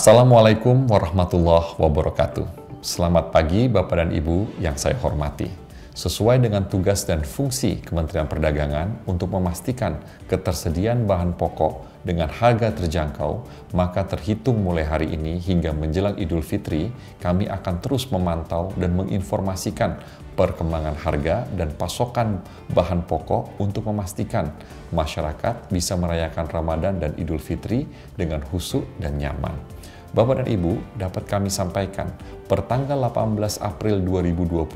Assalamualaikum warahmatullahi wabarakatuh. Selamat pagi Bapak dan Ibu yang saya hormati. Sesuai dengan tugas dan fungsi Kementerian Perdagangan untuk memastikan ketersediaan bahan pokok dengan harga terjangkau, maka terhitung mulai hari ini hingga menjelang Idul Fitri, kami akan terus memantau dan menginformasikan perkembangan harga dan pasokan bahan pokok untuk memastikan masyarakat bisa merayakan Ramadan dan Idul Fitri dengan khusyuk dan nyaman. Bapak dan Ibu, dapat kami sampaikan, pertanggal 18 April 2022,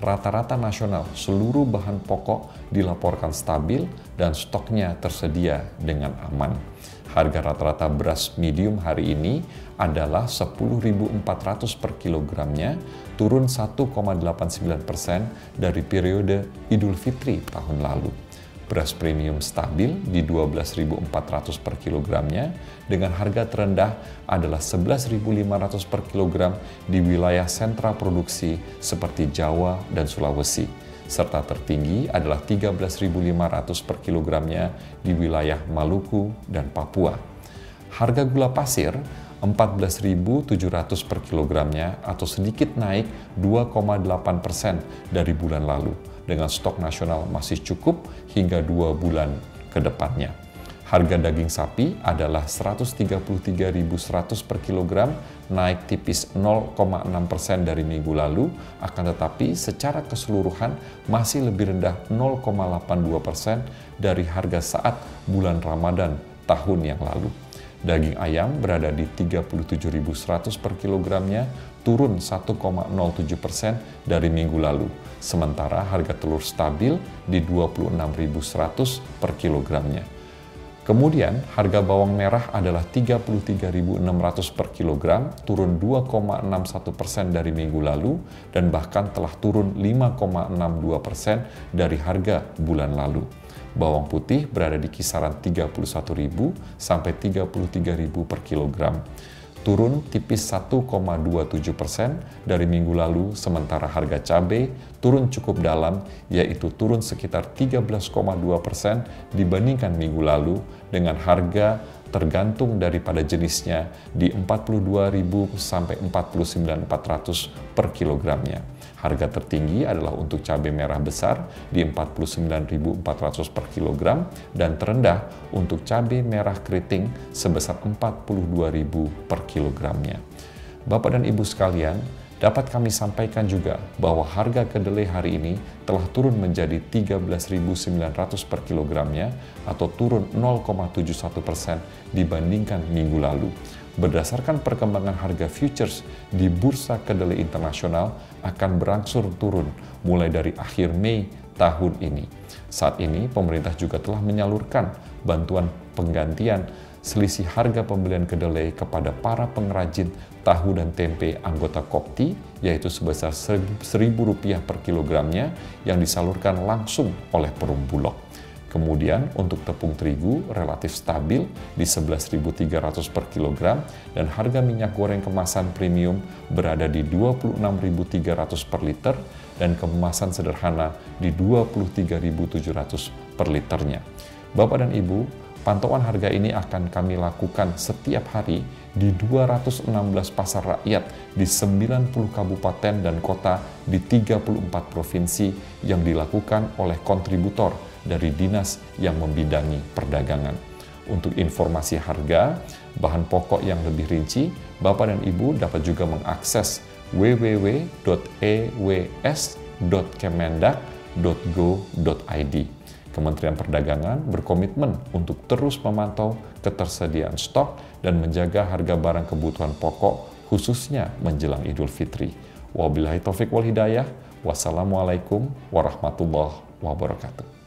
rata-rata nasional seluruh bahan pokok dilaporkan stabil dan stoknya tersedia dengan aman. Harga rata-rata beras medium hari ini adalah 10.400 per kilogramnya, turun 1,89% dari periode Idul Fitri tahun lalu. Beras premium stabil di 12.400 per kilogramnya, dengan harga terendah adalah 11.500 per kilogram di wilayah sentra produksi seperti Jawa dan Sulawesi, serta tertinggi adalah 13.500 per kilogramnya di wilayah Maluku dan Papua. Harga gula pasir 14.700 per kilogramnya atau sedikit naik 2,8% dari bulan lalu, dengan stok nasional masih cukup hingga 2 bulan ke depannya. Harga daging sapi adalah 133.100 per kilogram, naik tipis 0,6% dari minggu lalu, akan tetapi secara keseluruhan masih lebih rendah 0,82% dari harga saat bulan Ramadan tahun yang lalu. Daging ayam berada di 37.100 per kilogramnya, turun 1,07% dari minggu lalu. Sementara harga telur stabil di 26.100 per kilogramnya. Kemudian harga bawang merah adalah 33.600 per kilogram, turun 2,61% dari minggu lalu, dan bahkan telah turun 5,62% dari harga bulan lalu. Bawang putih berada di kisaran 31.000 sampai 33.000 per kilogram, turun tipis 1,27% dari minggu lalu, sementara harga cabai turun cukup dalam, yaitu turun sekitar 13,2% dibandingkan minggu lalu, dengan harga tergantung daripada jenisnya di 42.000 sampai 49.400 per kilogramnya. Harga tertinggi adalah untuk cabai merah besar di 49.400 per kilogram dan terendah untuk cabai merah keriting sebesar 42.000 per kilogramnya. Bapak dan Ibu sekalian, dapat kami sampaikan juga bahwa harga kedelai hari ini telah turun menjadi 13.900 per kilogramnya atau turun 0,71% dibandingkan minggu lalu. Berdasarkan perkembangan harga futures di Bursa Kedelai Internasional akan berangsur turun mulai dari akhir Mei tahun ini. Saat ini pemerintah juga telah menyalurkan bantuan penggantian selisih harga pembelian kedelai kepada para pengrajin tahu dan tempe anggota Kopti, yaitu sebesar Rp1.000 per kilogramnya yang disalurkan langsung oleh Perum Bulog. Kemudian untuk tepung terigu relatif stabil di 11.300 per kilogram dan harga minyak goreng kemasan premium berada di 26.300 per liter dan kemasan sederhana di 23.700 per liternya. Bapak dan Ibu, pantauan harga ini akan kami lakukan setiap hari di 216 pasar rakyat di 90 kabupaten dan kota di 34 provinsi yang dilakukan oleh kontributor dari dinas yang membidangi perdagangan. Untuk informasi harga, bahan pokok yang lebih rinci, Bapak dan Ibu dapat juga mengakses www.ews.kemendak.go.id. Kementerian Perdagangan berkomitmen untuk terus memantau ketersediaan stok dan menjaga harga barang kebutuhan pokok, khususnya menjelang Idul Fitri. Wabillahi taufik wal hidayah. Wassalamualaikum warahmatullahi wabarakatuh.